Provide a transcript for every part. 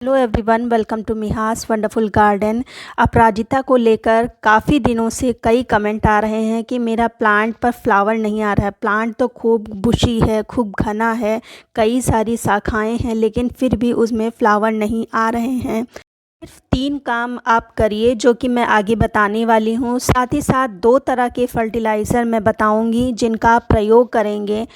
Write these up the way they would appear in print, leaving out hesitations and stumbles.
Hello everyone, welcome to मिहास wonderful garden. अपराजिता को लेकर काफ़ी दिनों से कई कमेंट आ रहे हैं कि मेरा प्लांट पर फ्लावर नहीं आ रहा है। प्लांट तो खूब बुशी है, खूब घना है, कई सारी शाखाएं हैं, लेकिन फिर भी उसमें फ्लावर नहीं आ रहे हैं। सिर्फ 3 काम आप करिए जो कि मैं आगे बताने वाली हूँ। साथ ही साथ 2 तरह के फर्टिलाइज़र मैं बताऊँगी जिनका आप प्रयोग करेंगे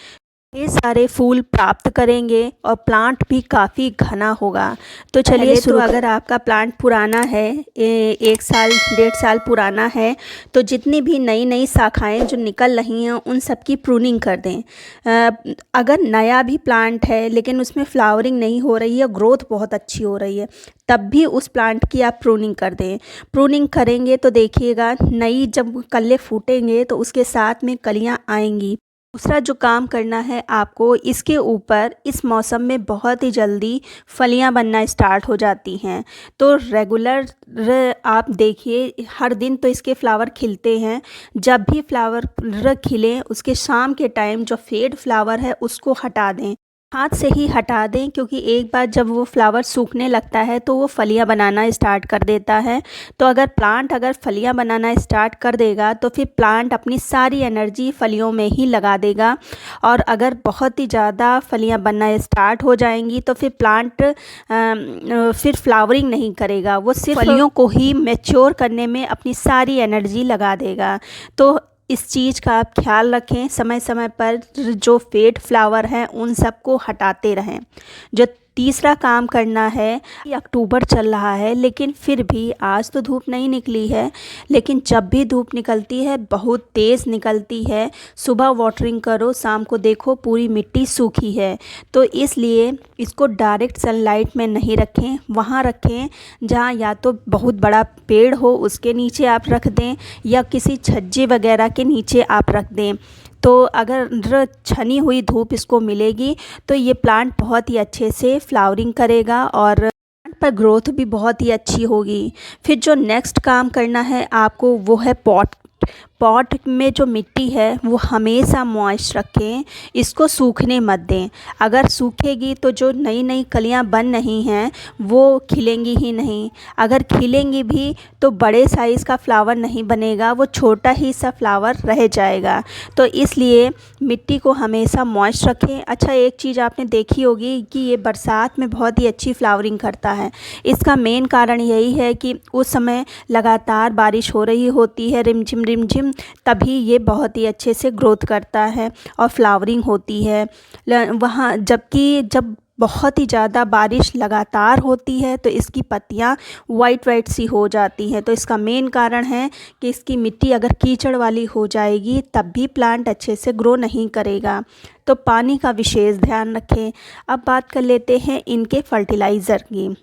ये सारे फूल प्राप्त करेंगे और प्लांट भी काफ़ी घना होगा। तो चलिए तो अगर आपका प्लांट पुराना है, 1 साल 1.5 साल पुराना है, तो जितनी भी नई नई शाखाएं जो निकल रही हैं उन सब की प्रूनिंग कर दें। अगर नया भी प्लांट है लेकिन उसमें फ्लावरिंग नहीं हो रही है, ग्रोथ बहुत अच्छी हो रही है, तब भी उस प्लांट की आप प्रूनिंग कर दें। प्रूनिंग करेंगे तो देखिएगा नई जब कल्ले फूटेंगे तो उसके साथ में कलियां आएंगी। दूसरा जो काम करना है आपको, इसके ऊपर इस मौसम में बहुत ही जल्दी फलियां बनना स्टार्ट हो जाती हैं। तो रेगुलर आप देखिए हर दिन तो इसके फ्लावर खिलते हैं। जब भी फ्लावर खिले उसके शाम के टाइम जो फेड फ्लावर है उसको हटा दें, हाथ से ही हटा दें, क्योंकि एक बार जब वो फ्लावर सूखने लगता है तो वो फलियां बनाना स्टार्ट कर देता है। तो अगर फलियां बनाना स्टार्ट कर देगा तो फिर प्लांट अपनी सारी एनर्जी फलियों में ही लगा देगा। और अगर बहुत ही ज़्यादा फलियां बनना स्टार्ट हो जाएंगी तो फिर प्लांट फिर फ्लावरिंग नहीं करेगा, वो सिर्फ फलियों को ही मैच्योर करने में अपनी सारी एनर्जी लगा देगा। तो इस चीज़ का आप ख्याल रखें, समय समय पर जो फेड फ्लावर हैं उन सबको हटाते रहें। जो तीसरा काम करना है, अक्टूबर चल रहा है लेकिन फिर भी आज तो धूप नहीं निकली है, लेकिन जब भी धूप निकलती है बहुत तेज़ निकलती है। सुबह वाटरिंग करो, शाम को देखो पूरी मिट्टी सूखी है। तो इसलिए इसको डायरेक्ट सनलाइट में नहीं रखें, वहाँ रखें जहाँ या तो बहुत बड़ा पेड़ हो उसके नीचे आप रख दें या किसी छज्जे वगैरह के नीचे आप रख दें। तो अगर छनी हुई धूप इसको मिलेगी तो ये प्लांट बहुत ही अच्छे से फ्लावरिंग करेगा और प्लांट पर ग्रोथ भी बहुत ही अच्छी होगी। फिर जो नेक्स्ट काम करना है आपको वो है पॉट। पॉट में जो मिट्टी है वो हमेशा मॉइस्ट रखें, इसको सूखने मत दें। अगर सूखेगी तो जो नई नई कलियां बन रही हैं वो खिलेंगी ही नहीं। अगर खिलेंगी भी तो बड़े साइज़ का फ्लावर नहीं बनेगा, वो छोटा ही सा फ्लावर रह जाएगा। तो इसलिए मिट्टी को हमेशा मॉइस्ट रखें। अच्छा, एक चीज़ आपने देखी होगी कि ये बरसात में बहुत ही अच्छी फ्लावरिंग करता है। इसका मेन कारण यही है कि उस समय लगातार बारिश हो रही होती है, रिमझिम रिमझिम, तभी ये बहुत ही अच्छे से ग्रोथ करता है और फ्लावरिंग होती है। वहाँ जबकि जब बहुत ही ज़्यादा बारिश लगातार होती है तो इसकी पत्तियाँ वाइट वाइट सी हो जाती हैं। तो इसका मेन कारण है कि इसकी मिट्टी अगर कीचड़ वाली हो जाएगी तब भी प्लांट अच्छे से ग्रो नहीं करेगा। तो पानी का विशेष ध्यान रखें। अब बात कर लेते हैं इनके फर्टिलाइज़र की।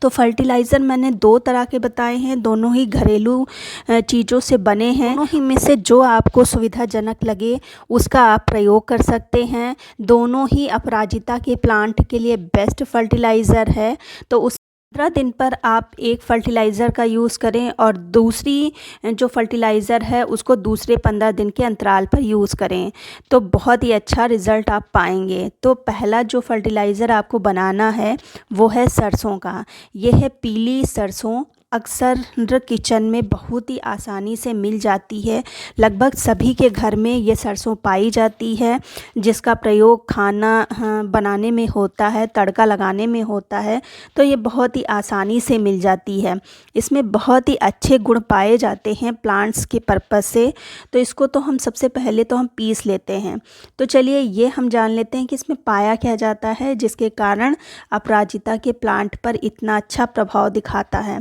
तो फर्टिलाइज़र मैंने 2 तरह के बताए हैं, दोनों ही घरेलू चीज़ों से बने हैं। दोनों ही में से जो आपको सुविधाजनक लगे उसका आप प्रयोग कर सकते हैं। दोनों ही अपराजिता के प्लांट के लिए बेस्ट फर्टिलाइज़र है। तो उस 15 दिन पर आप एक फर्टिलाइज़र का यूज़ करें और दूसरी जो फर्टिलाइज़र है उसको दूसरे 15 दिन के अंतराल पर यूज़ करें, तो बहुत ही अच्छा रिज़ल्ट आप पाएंगे। तो पहला जो फर्टिलाइज़र आपको बनाना है वो है सरसों का। यह है पीली सरसों, अक्सर किचन में बहुत ही आसानी से मिल जाती है। लगभग सभी के घर में ये सरसों पाई जाती है, जिसका प्रयोग खाना बनाने में होता है, तड़का लगाने में होता है। तो ये बहुत ही आसानी से मिल जाती है। इसमें बहुत ही अच्छे गुण पाए जाते हैं प्लांट्स के पर्पस से। तो इसको तो हम सबसे पहले तो हम पीस लेते हैं। तो चलिए ये हम जान लेते हैं कि इसमें पाया क्या जाता है जिसके कारण अपराजिता के प्लांट पर इतना अच्छा प्रभाव दिखाता है।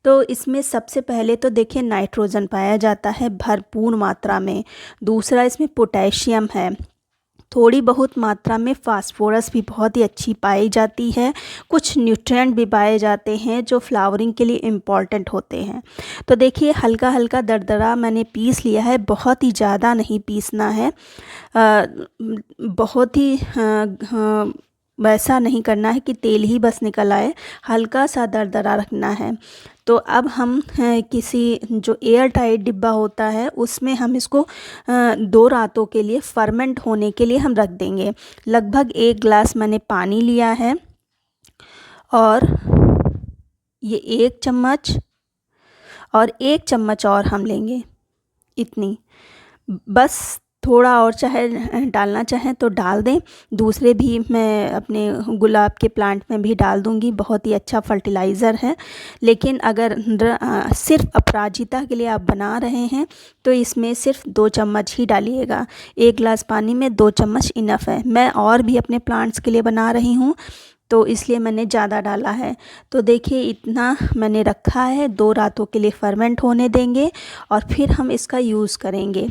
तो इसमें सबसे पहले तो देखिए नाइट्रोजन पाया जाता है भरपूर मात्रा में। दूसरा इसमें पोटेशियम है। थोड़ी बहुत मात्रा में फास्फोरस भी बहुत ही अच्छी पाई जाती है। कुछ न्यूट्रिएंट भी पाए जाते हैं जो फ्लावरिंग के लिए इम्पॉर्टेंट होते हैं। तो देखिए हल्का हल्का दरदरा मैंने पीस लिया है, बहुत ही ज़्यादा नहीं पीसना है। बहुत ही वैसा नहीं करना है कि तेल ही बस निकल आए, हल्का सा दरदरा रखना है। तो अब हम किसी जो एयर टाइट डिब्बा होता है उसमें हम इसको 2 रातों के लिए फर्मेंट होने के लिए हम रख देंगे। लगभग 1 गिलास मैंने पानी लिया है और ये 1 चम्मच और 1 चम्मच और हम लेंगे, इतनी बस। थोड़ा और चाहे डालना चाहें तो डाल दें। दूसरे भी मैं अपने गुलाब के प्लांट में भी डाल दूंगी, बहुत ही अच्छा फर्टिलाइज़र है। लेकिन अगर सिर्फ अपराजिता के लिए आप बना रहे हैं तो इसमें सिर्फ 2 चम्मच ही डालिएगा। 1 गिलास पानी में 2 चम्मच इनफ है। मैं और भी अपने प्लांट्स के लिए बना रही हूँ तो इसलिए मैंने ज़्यादा डाला है। तो देखिए इतना मैंने रखा है, 2 रातों के लिए फर्मेंट होने देंगे और फिर हम इसका यूज़ करेंगे।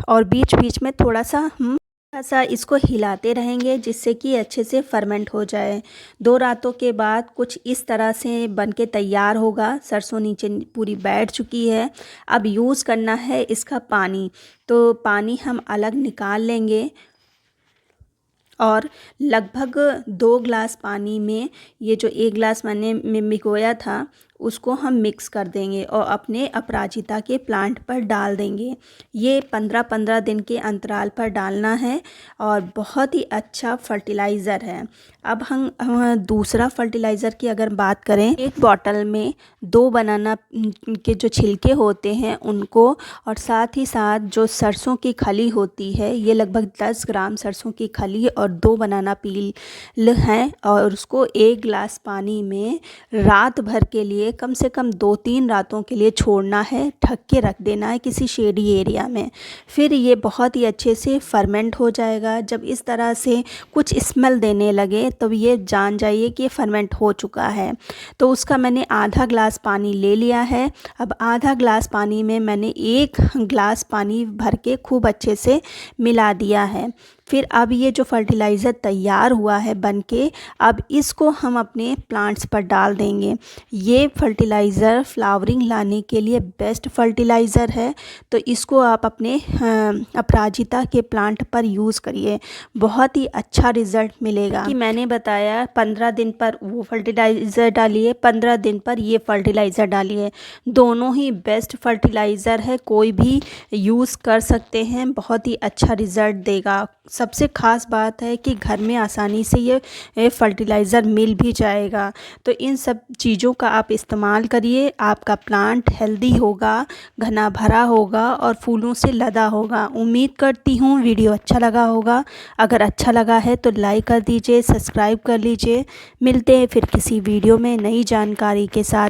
और बीच बीच में थोड़ा सा इसको हिलाते रहेंगे जिससे कि अच्छे से फर्मेंट हो जाए। 2 रातों के बाद कुछ इस तरह से बन के तैयार होगा। सरसों नीचे पूरी बैठ चुकी है। अब यूज़ करना है इसका पानी, तो पानी हम अलग निकाल लेंगे और लगभग 2 गिलास पानी में ये जो 1 गिलास मैंने भिगोया था उसको हम मिक्स कर देंगे और अपने अपराजिता के प्लांट पर डाल देंगे। ये 15-15 दिन के अंतराल पर डालना है और बहुत ही अच्छा फर्टिलाइज़र है। अब हम दूसरा फर्टिलाइज़र की अगर बात करें, एक बॉटल में 2 बनाना के जो छिलके होते हैं उनको और साथ ही साथ जो सरसों की खली होती है, ये लगभग 10 ग्राम सरसों की खली और 2 बनाना पील हैं और उसको 1 गिलास पानी में रात भर के लिए कम से कम 2-3 रातों के लिए छोड़ना है, ढक के रख देना है किसी शेडी एरिया में। फिर ये बहुत ही अच्छे से फर्मेंट हो जाएगा। जब इस तरह से कुछ स्मेल देने लगे तो ये जान जाइए कि ये फर्मेंट हो चुका है। तो उसका मैंने आधा गिलास पानी ले लिया है। अब आधा गिलास पानी में मैंने 1 गिलास पानी भर के खूब अच्छे से मिला दिया है। फिर अब ये जो फर्टिलाइज़र तैयार हुआ है बनके, अब इसको हम अपने प्लांट्स पर डाल देंगे। ये फर्टिलाइज़र फ्लावरिंग लाने के लिए बेस्ट फर्टिलाइज़र है, तो इसको आप अपने अपराजिता के प्लांट पर यूज़ करिए, बहुत ही अच्छा रिज़ल्ट मिलेगा। कि मैंने बताया 15 दिन पर वो फर्टिलाइज़र डालिए, 15 दिन पर ये फर्टिलाइज़र डालिए। दोनों ही बेस्ट फर्टिलाइज़र है, कोई भी यूज़ कर सकते हैं, बहुत ही अच्छा रिज़ल्ट देगा। सबसे ख़ास बात है कि घर में आसानी से ये फर्टिलाइज़र मिल भी जाएगा। तो इन सब चीज़ों का आप इस्तेमाल करिए, आपका प्लांट हेल्दी होगा, घना भरा होगा और फूलों से लदा होगा। उम्मीद करती हूँ वीडियो अच्छा लगा होगा। अगर अच्छा लगा है तो लाइक कर दीजिए, सब्सक्राइब कर लीजिए। मिलते हैं फिर किसी वीडियो में नई जानकारी के साथ।